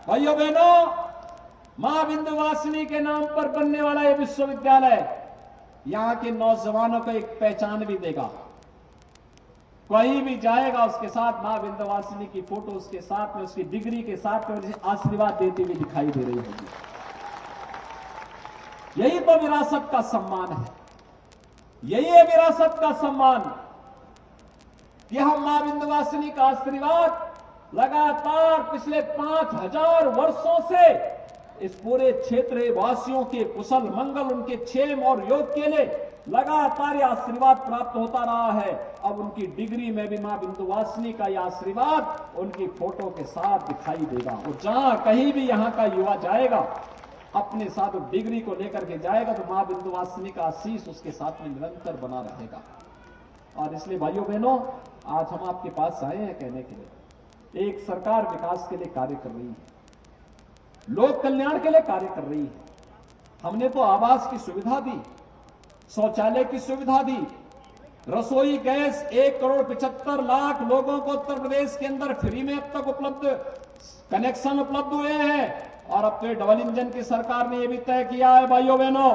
भाइयों बहनों, मां विंध्यवासिनी के नाम पर बनने वाला यह विश्वविद्यालय यहां के नौजवानों को एक पहचान भी देगा। कोई भी जाएगा उसके साथ मां विंध्यवासिनी की फोटो उसके साथ में, उसकी डिग्री के साथ में आशीर्वाद देती हुई दिखाई दे रही होगी। यही तो विरासत का सम्मान है, यही है विरासत का सम्मान कि हम मां विंध्यवासिनी का आशीर्वाद लगातार पिछले 5000 वर्षों से इस पूरे क्षेत्र वासियों के कुशल मंगल, उनके क्षेम और योग के लिए लगातार यह आशीर्वाद प्राप्त होता रहा है। अब उनकी डिग्री में भी मां विंध्यवासिनी का यह आशीर्वाद उनकी फोटो के साथ दिखाई देगा। और जहां कहीं भी यहां का युवा जाएगा अपने साथ डिग्री को लेकर के जाएगा तो मां विंध्यवासिनी का आशीष उसके साथ में निरंतर बना रहेगा। और इसलिए भाइयों बहनों, आज हम आपके पास आए हैं कहने के लिए, एक सरकार विकास के लिए कार्य कर रही है, लोक कल्याण के लिए कार्य कर रही है। हमने तो आवास की सुविधा दी, शौचालय की सुविधा दी, रसोई गैस 1,75,00,000 लोगों को उत्तर प्रदेश के अंदर फ्री में अब तक उपलब्ध कनेक्शन उपलब्ध हुए हैं। और अब तो डबल इंजन की सरकार ने यह भी तय किया है भाइयों बहनों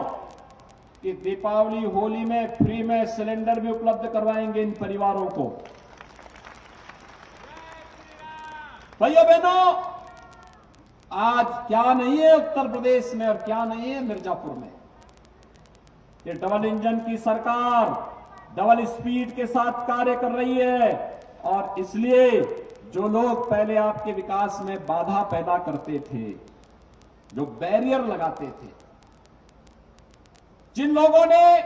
कि दीपावली होली में फ्री में सिलेंडर भी उपलब्ध करवाएंगे इन परिवारों को। भाइयों बहनों, आज क्या नहीं है उत्तर प्रदेश में और क्या नहीं है मिर्जापुर में। ये डबल इंजन की सरकार डबल स्पीड के साथ कार्य कर रही है। और इसलिए जो लोग पहले आपके विकास में बाधा पैदा करते थे, जो बैरियर लगाते थे, जिन लोगों ने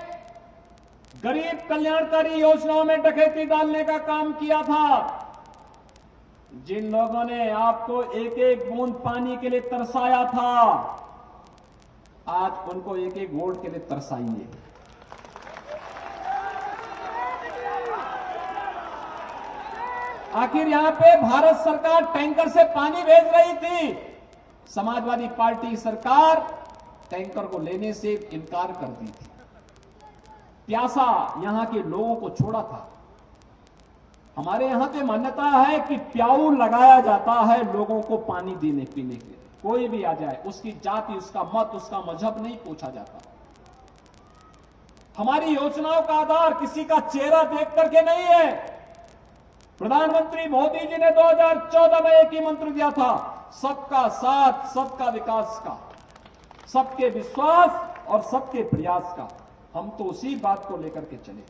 गरीब कल्याणकारी योजनाओं में डकैती डालने का काम किया था, जिन लोगों ने आपको एक एक बूंद पानी के लिए तरसाया था, आज उनको एक एक वोट के लिए तरसाइए। आखिर यहां पे भारत सरकार टैंकर से पानी भेज रही थी, समाजवादी पार्टी सरकार टैंकर को लेने से इनकार कर दी थी। प्यासा यहां के लोगों को छोड़ा था। हमारे यहां की मान्यता है कि प्याऊ लगाया जाता है लोगों को पानी देने पीने के लिए। कोई भी आ जाए, उसकी जाति, उसका मत, उसका मजहब नहीं पूछा जाता। हमारी योजनाओं का आधार किसी का चेहरा देख करके नहीं है। प्रधानमंत्री मोदी जी ने 2014 में एक ही मंत्र दिया था, सबका साथ, सबका विकास का, सबके विश्वास और सबके प्रयास का। हम तो उसी बात को लेकर के चले।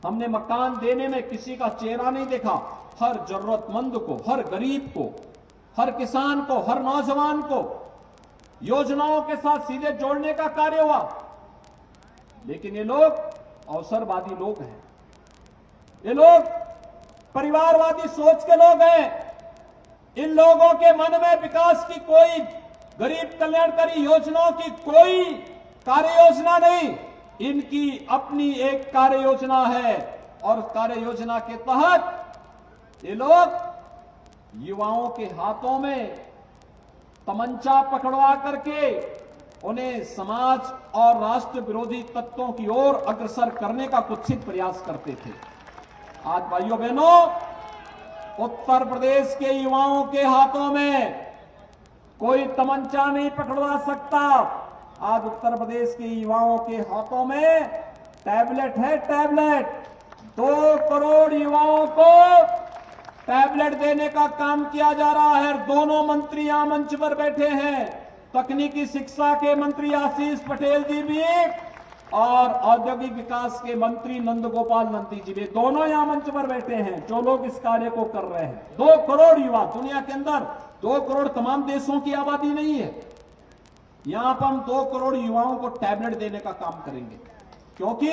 हमने मकान देने में किसी का चेहरा नहीं देखा। हर जरूरतमंद को, हर गरीब को, हर किसान को, हर नौजवान को योजनाओं के साथ सीधे जोड़ने का कार्य हुआ। लेकिन ये लोग अवसरवादी लोग हैं, ये लोग परिवारवादी सोच के लोग हैं। इन लोगों के मन में विकास की कोई, गरीब कल्याणकारी योजनाओं की कोई कार्य योजना नहीं। इनकी अपनी एक कार्य योजना है और कार्य योजना के तहत ये लोग युवाओं के हाथों में तमंचा पकड़वा करके उन्हें समाज और राष्ट्र विरोधी तत्वों की ओर अग्रसर करने का कुत्सित प्रयास करते थे। आज भाइयों बहनों, उत्तर प्रदेश के युवाओं के हाथों में कोई तमंचा नहीं पकड़वा सकता। आज उत्तर प्रदेश के युवाओं के हाथों में टैबलेट है, टैबलेट। 2 करोड़ युवाओं को टैबलेट देने का काम किया जा रहा है। दोनों मंत्री यहां मंच पर बैठे हैं, तकनीकी शिक्षा के मंत्री आशीष पटेल जी भी और औद्योगिक विकास के मंत्री नंदगोपाल नंदी जी भी, दोनों यहां मंच पर बैठे हैं जो लोग इस कार्य को कर रहे हैं। 2 करोड़ युवा, दुनिया के अंदर 2 करोड़ तमाम देशों की आबादी नहीं है। यहां पर हम 2 करोड़ युवाओं को टैबलेट देने का काम करेंगे, क्योंकि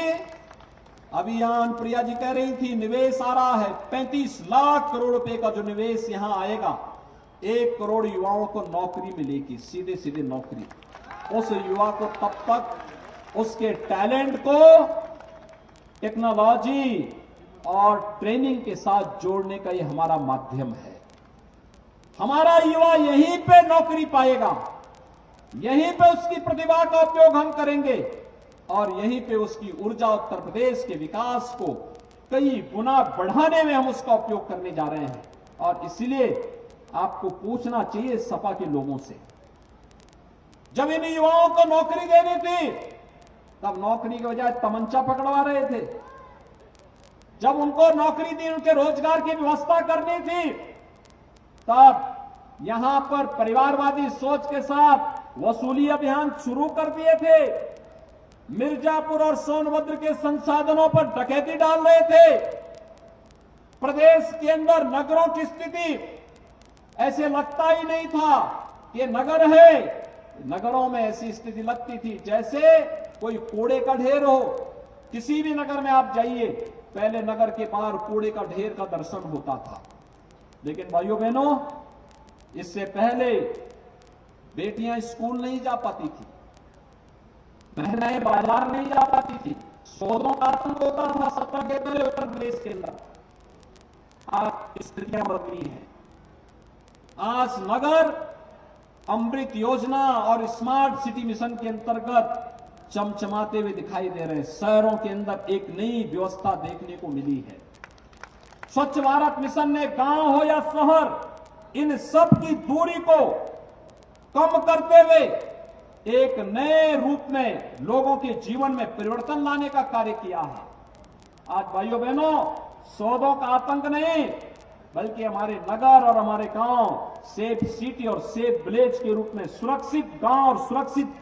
अभी यहां अनुप्रिया जी कह रही थी निवेश आ रहा है। 35 लाख करोड़ रुपए का जो निवेश यहां आएगा, 1 करोड़ युवाओं को नौकरी मिलेगी, सीधे सीधे नौकरी। उस युवा को तब तक उसके टैलेंट को टेक्नोलॉजी और ट्रेनिंग के साथ जोड़ने का यह हमारा माध्यम है। हमारा युवा यहीं पे नौकरी पाएगा, यहीं पे उसकी प्रतिभा का उपयोग हम करेंगे और यहीं पे उसकी ऊर्जा उत्तर प्रदेश के विकास को कई गुना बढ़ाने में हम उसका उपयोग करने जा रहे हैं। और इसलिए आपको पूछना चाहिए सपा के लोगों से। जब इन युवाओं को नौकरी देनी थी तब नौकरी के बजाय तमंचा पकड़वा रहे थे। जब उनको नौकरी दी, उनके रोजगार की व्यवस्था करनी थी, तब यहां पर परिवारवादी सोच के साथ वसूली अभियान शुरू कर दिए थे। मिर्जापुर और सोनभद्र के संसाधनों पर डकैती डाल रहे थे। प्रदेश के अंदर नगरों की स्थिति ऐसे लगता ही नहीं था कि नगर है। नगरों में ऐसी स्थिति लगती थी जैसे कोई कूड़े का ढेर हो। किसी भी नगर में आप जाइए, पहले नगर के बाहर कूड़े का ढेर का दर्शन होता था। लेकिन भाइयों बहनों, इससे पहले बेटियां स्कूल नहीं जा पाती थी, महिलाएं बाजार नहीं जा पाती थी, सौदों का आतंक होता था 70 के पहले उत्तर प्रदेश के अंदर। आज स्थितियां बदली हैं। आज नगर अमृत योजना और स्मार्ट सिटी मिशन के अंतर्गत चमचमाते हुए दिखाई दे रहे हैं। शहरों के अंदर एक नई व्यवस्था देखने को मिली है। स्वच्छ भारत मिशन ने गांव हो या शहर, इन सब की दूरी को कम करते हुए एक नए रूप में लोगों के जीवन में परिवर्तन लाने का कार्य किया है। आज भाइयों बहनों, सौदों का आतंक नहीं, बल्कि हमारे नगर और हमारे गांव सेफ सिटी और सेफ विलेज के रूप में, सुरक्षित गांव और सुरक्षित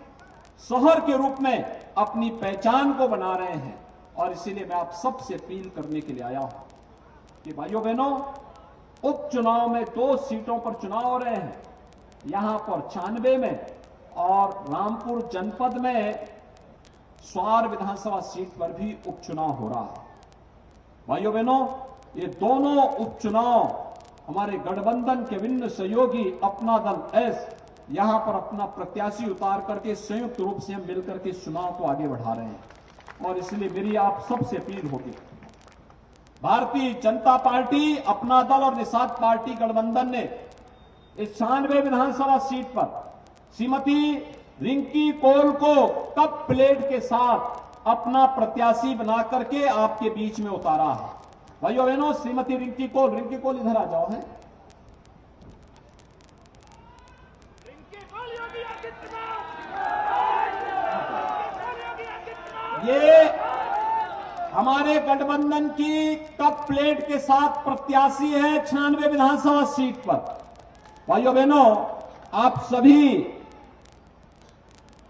शहर के रूप में अपनी पहचान को बना रहे हैं। और इसीलिए मैं आप सबसे अपील करने के लिए आया हूं कि भाइयों बहनों, उपचुनाव में 2 सीटों पर चुनाव हो रहे हैं। यहां पर 96 में और रामपुर जनपद में स्वार विधानसभा सीट पर भी उपचुनाव हो रहा है। भाइयों बहनों, ये दोनों उपचुनाव हमारे गठबंधन के विभिन्न सहयोगी अपना दल एस यहां पर अपना प्रत्याशी उतार करके संयुक्त रूप से हम मिलकर के चुनाव को आगे बढ़ा रहे हैं। और इसलिए मेरी आप सबसे अपील होगी, भारतीय जनता पार्टी, अपना दल और निषाद पार्टी गठबंधन ने इस 96 विधानसभा सीट पर श्रीमती रिंकी कौल को कप प्लेट के साथ अपना प्रत्याशी बना करके आपके बीच में उतारा है। भाइयों बहनों, श्रीमती रिंकी कौल इधर आ जाओ। है ये हमारे गठबंधन की कप प्लेट के साथ प्रत्याशी है 96 विधानसभा सीट पर। भाइयों बहनों, आप सभी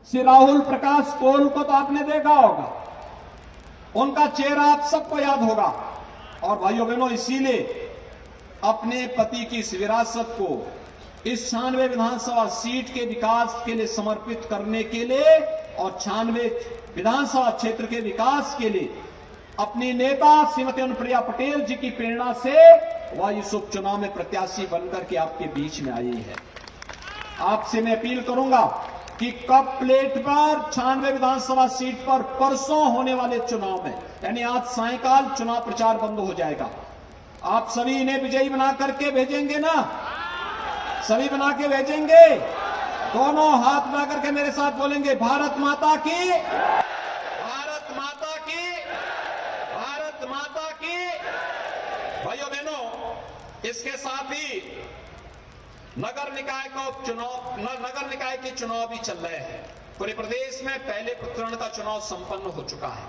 श्री राहुल प्रकाश कौल को तो आपने देखा होगा, उनका चेहरा आप सबको याद होगा। और भाइयों बहनों, इसीलिए अपने पति की इस विरासत को इस 96 विधानसभा सीट के विकास के लिए समर्पित करने के लिए और 96 विधानसभा क्षेत्र के विकास के लिए अपनी नेता श्रीमती अनुप्रिया पटेल जी की प्रेरणा से वह इस उपचुनाव में प्रत्याशी बनकर के आपके बीच में आई है। आपसे मैं अपील करूंगा कि कप प्लेट पर 96 विधानसभा सीट पर परसों होने वाले चुनाव में, यानी आज सायंकाल चुनाव प्रचार बंद हो जाएगा। आप सभी इन्हें विजयी बना करके भेजेंगे ना? सभी बना के भेजेंगे? दोनों हाथ बना करके मेरे साथ बोलेंगे, भारत माता की, भारत माता की, भारत माता की। भाइयों बहनों, इसके साथ ही नगर निकाय का उपचुनाव, नगर निकाय के चुनाव भी चल रहे हैं। पूरे प्रदेश में पहले चरण का चुनाव संपन्न हो चुका है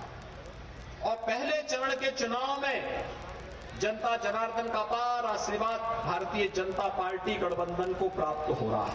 और पहले चरण के चुनाव में जनता जनार्दन का अपार आशीर्वाद भारतीय जनता पार्टी गठबंधन को प्राप्त हो रहा है।